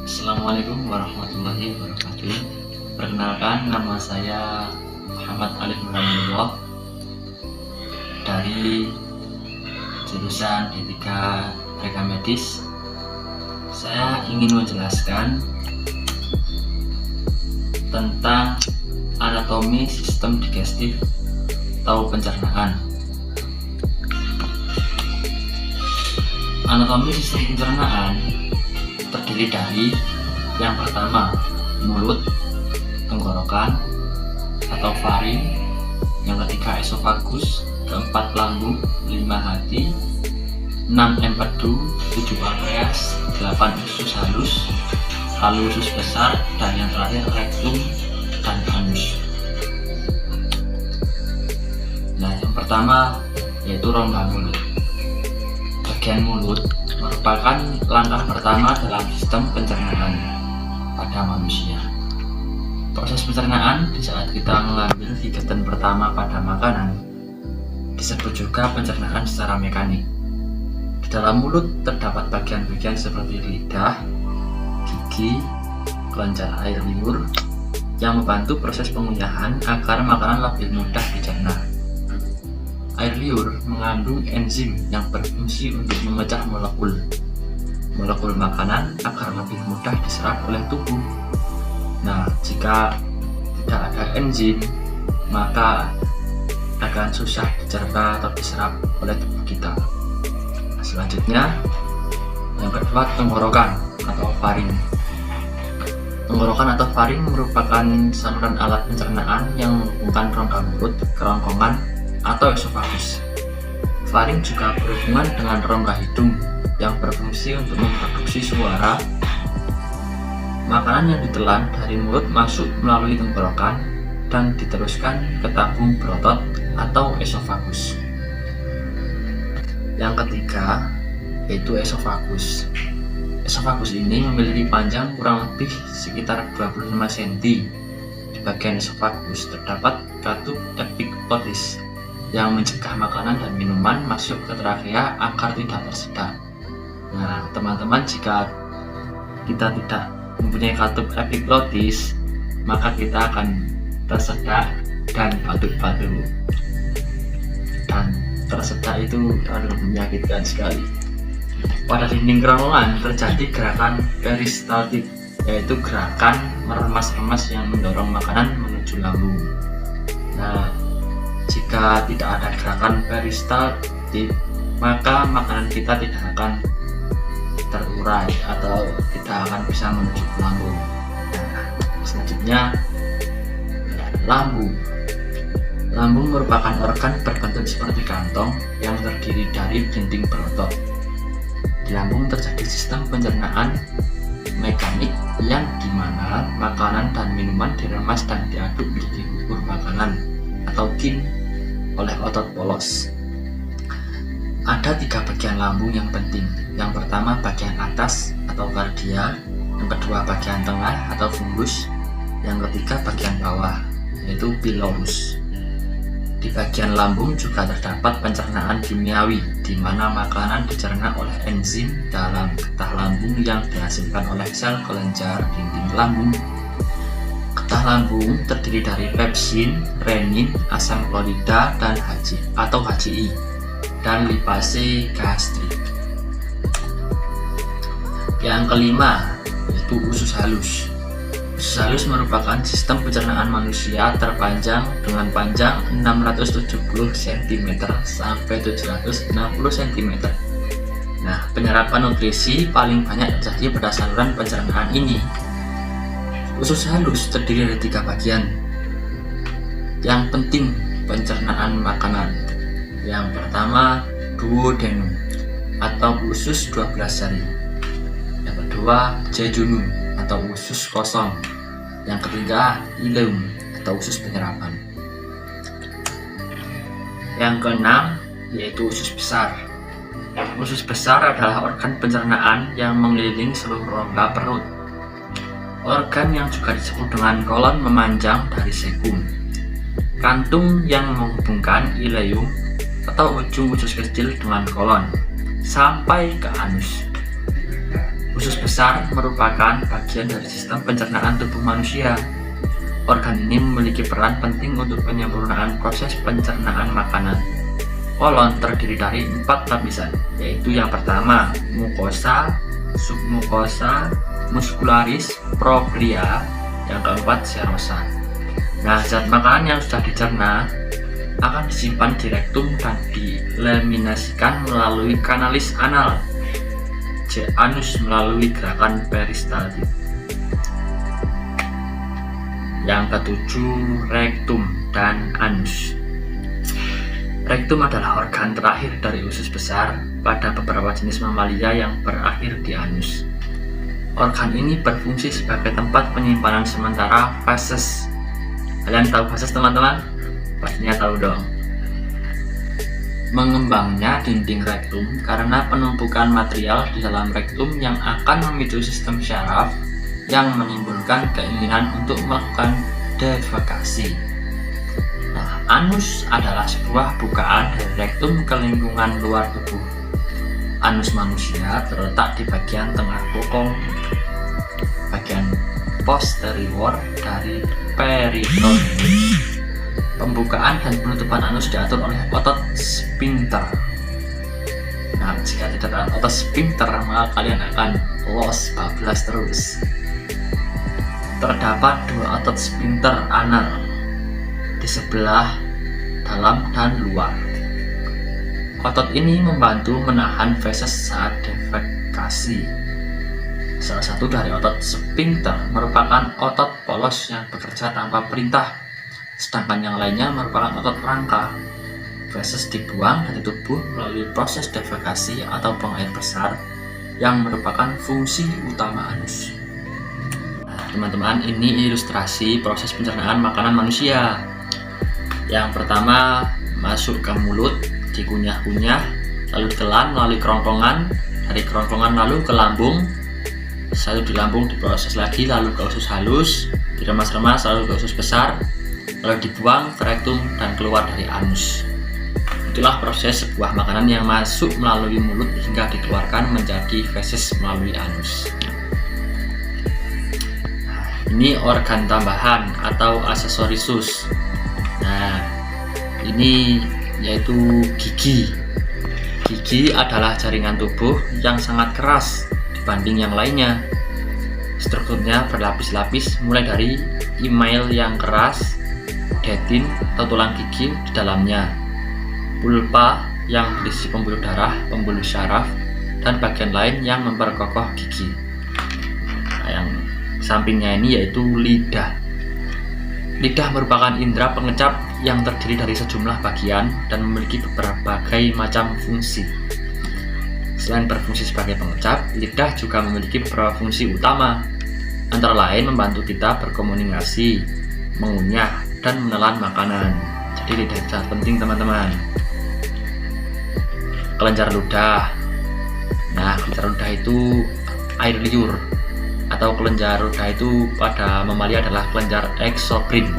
Assalamualaikum warahmatullahi wabarakatuh. Perkenalkan, nama saya Muhammad Alif Nurhanullah dari jurusan D3 Reka Medis. Saya ingin menjelaskan tentang anatomi sistem digestif atau pencernaan. Anatomi sistem pencernaan terdiri dari yang pertama mulut, tenggorokan atau faring, yang ketiga esofagus, keempat lambung, 5 hati, 6 empedu, 7 pankreas, 8 usus halus, lalu usus besar, dan yang terakhir rektum dan anus. Nah, yang pertama yaitu rongga mulut. Bagian mulut merupakan langkah pertama dalam sistem pencernaan pada manusia. Proses pencernaan di saat kita mengambil gigatan pertama pada makanan disebut juga pencernaan secara mekanik. Di dalam mulut terdapat bagian-bagian seperti lidah, gigi, kelenjar air liur yang membantu proses pengunyah agar makanan lebih mudah dicerna. Air liur mengandung enzim yang berfungsi untuk memecah molekul makanan agar lebih mudah diserap oleh tubuh. Nah, jika tidak ada enzim, maka akan susah dicerna atau diserap oleh tubuh kita. Nah, selanjutnya, yang kedua, tenggorokan atau faring. Tenggorokan atau faring merupakan saluran alat pencernaan yang menghubungkan rongga mulut, kerongkongan, atau esofagus. Faring juga berhubungan dengan rongga hidung yang berfungsi untuk memproduksi suara. Makanan yang ditelan dari mulut masuk melalui tenggorokan dan diteruskan ke tabung berotot atau esofagus. Yang ketiga yaitu esofagus. Esofagus ini memiliki panjang kurang lebih sekitar 25 cm. Di bagian esofagus terdapat katup epiglotis yang mencegah makanan dan minuman masuk ke trakea agar tidak tersedak. Nah, teman-teman, jika kita tidak mempunyai katup epiglotis, maka kita akan tersedak dan batuk-batuk. Dan tersedak itu menyakitkan sekali. Pada dinding kerongkongan terjadi gerakan peristaltik, yaitu gerakan meremas-remas yang mendorong makanan menuju lambung. Nah, jika tidak ada gerakan peristaltik, maka makanan kita tidak akan terurai atau tidak akan bisa menuju ke lambung. Nah, selanjutnya, lambung. Lambung merupakan organ berbentuk seperti kantong yang terdiri dari dinding berotot. Di lambung terjadi sistem pencernaan mekanik yang dimana makanan dan minuman diremas dan diaduk menjadi bubur makanan atau kin oleh otot polos. Ada 3 bagian lambung yang penting. Yang pertama bagian atas atau kardia, yang kedua bagian tengah atau fundus, yang ketiga bagian bawah yaitu pilorus. Di bagian lambung juga terdapat pencernaan kimiawi di mana makanan dicerna oleh enzim dalam getah lambung yang dihasilkan oleh sel kelenjar dinding lambung. Getah lambung terdiri dari pepsin, renin, asam klorida, dan HCI, dan lipase gastrik. Yang kelima yaitu usus halus. Usus halus merupakan sistem pencernaan manusia terpanjang dengan panjang 670 cm sampai 760 cm. Nah, penyerapan nutrisi paling banyak terjadi pada saluran pencernaan ini. Usus halus terdiri dari 3 bagian yang penting pencernaan makanan. Yang pertama, duodenum atau usus 12 jari. Yang kedua, jejunum atau usus kosong. Yang ketiga, ileum atau usus penyerapan. Yang keenam yaitu usus besar. Usus besar adalah organ pencernaan yang mengelilingi seluruh rongga perut. Organ yang juga disebut dengan kolon memanjang dari cecum. Kantung yang menghubungkan ileum atau ujung usus kecil dengan kolon sampai ke anus. Usus besar merupakan bagian dari sistem pencernaan tubuh manusia. Organ ini memiliki peran penting untuk penyempurnaan proses pencernaan makanan. Kolon terdiri dari 4 lapisan, yaitu yang pertama mukosa, submukosa, muscularis, propria, yang keempat serosa. Nah, zat makanan yang sudah dicerna akan disimpan di rektum dan dieliminasikan melalui kanalis anal, anus melalui gerakan peristaltik. Yang ketujuh, rektum dan anus. Rektum adalah organ terakhir dari usus besar pada beberapa jenis mamalia yang berakhir di anus. Organ ini berfungsi sebagai tempat penyimpanan sementara feses. Kalian tahu feses, teman-teman? Pastinya tahu dong. Mengembangnya dinding rektum karena penumpukan material di dalam rektum yang akan memicu sistem syaraf yang menimbulkan keinginan untuk melakukan defekasi. Nah, anus adalah sebuah bukaan dari rektum ke lingkungan luar tubuh. Anus manusia terletak di bagian tengah bokong, bagian posterior dari peritoneum. Pembukaan dan penutupan anus diatur oleh otot sphincter. Nah, jika tidak ada otot sphincter, maka kalian akan los bablas terus. Terdapat 2 otot sphincter anal di sebelah dalam dan luar. Otot ini membantu menahan feses saat defekasi. Salah satu dari otot sphincter merupakan otot polos yang bekerja tanpa perintah, sedangkan yang lainnya merupakan otot rangka. Feses dibuang dari tubuh melalui proses defekasi atau buang air besar yang merupakan fungsi utama anus. Teman-teman, ini ilustrasi proses pencernaan makanan manusia. Yang pertama, masuk ke mulut, dikunyah-kunyah, lalu ditelan melalui kerongkongan, dari kerongkongan lalu ke lambung, lalu di lambung diproses lagi, lalu ke usus halus, diremas-remas, lalu ke usus besar, lalu dibuang ke rektum dan keluar dari anus. Itulah proses sebuah makanan yang masuk melalui mulut hingga dikeluarkan menjadi feses melalui anus. Ini organ tambahan atau aksesorisus. Nah, ini yaitu gigi. Gigi adalah jaringan tubuh yang sangat keras dibanding yang lainnya. Strukturnya berlapis-lapis mulai dari email yang keras, dentin atau tulang gigi di dalamnya, pulpa yang berisi pembuluh darah, pembuluh syaraf, dan bagian lain yang memperkokoh gigi. Nah, yang sampingnya ini yaitu lidah. Lidah merupakan indera pengecap yang terdiri dari sejumlah bagian dan memiliki berbagai macam fungsi. Selain berfungsi sebagai pengecap, lidah juga memiliki beberapa fungsi utama, antara lain membantu kita berkomunikasi, mengunyah, dan menelan makanan. Jadi lidah sangat penting, teman-teman. Kelenjar ludah. Nah, kelenjar ludah itu air liur, atau kelenjar ludah itu pada mamalia adalah kelenjar eksobrin,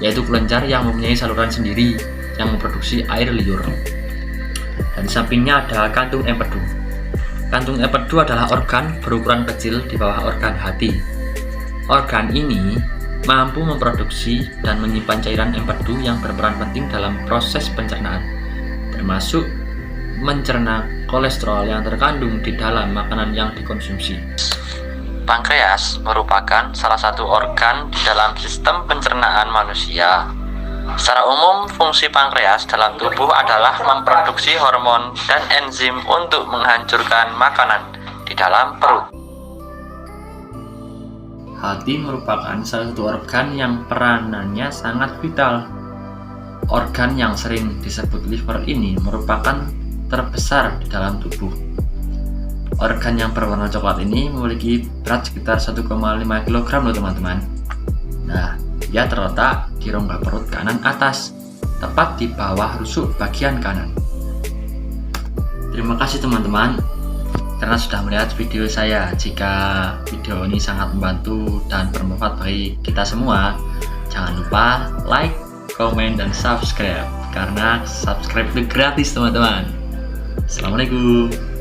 yaitu kelenjar yang mempunyai saluran sendiri yang memproduksi air liur. Dan di sampingnya ada kantung empedu. Kantung empedu adalah organ berukuran kecil di bawah organ hati. Organ ini mampu memproduksi dan menyimpan cairan empedu yang berperan penting dalam proses pencernaan, termasuk mencerna kolesterol yang terkandung di dalam makanan yang dikonsumsi. Pankreas merupakan salah satu organ di dalam sistem pencernaan manusia. Secara umum, fungsi pankreas dalam tubuh adalah memproduksi hormon dan enzim untuk menghancurkan makanan di dalam perut. Hati merupakan salah satu organ yang peranannya sangat vital. Organ yang sering disebut liver ini merupakan terbesar di dalam tubuh. Organ yang berwarna coklat ini memiliki berat sekitar 1,5 kg loh, teman-teman. Nah, ia terletak di rongga perut kanan atas, tepat di bawah rusuk bagian kanan. Terima kasih, teman-teman, karena sudah melihat video saya. Jika video ini sangat membantu dan bermanfaat bagi kita semua, jangan lupa like, komen, dan subscribe, karena subscribe itu gratis, teman-teman. Assalamualaikum.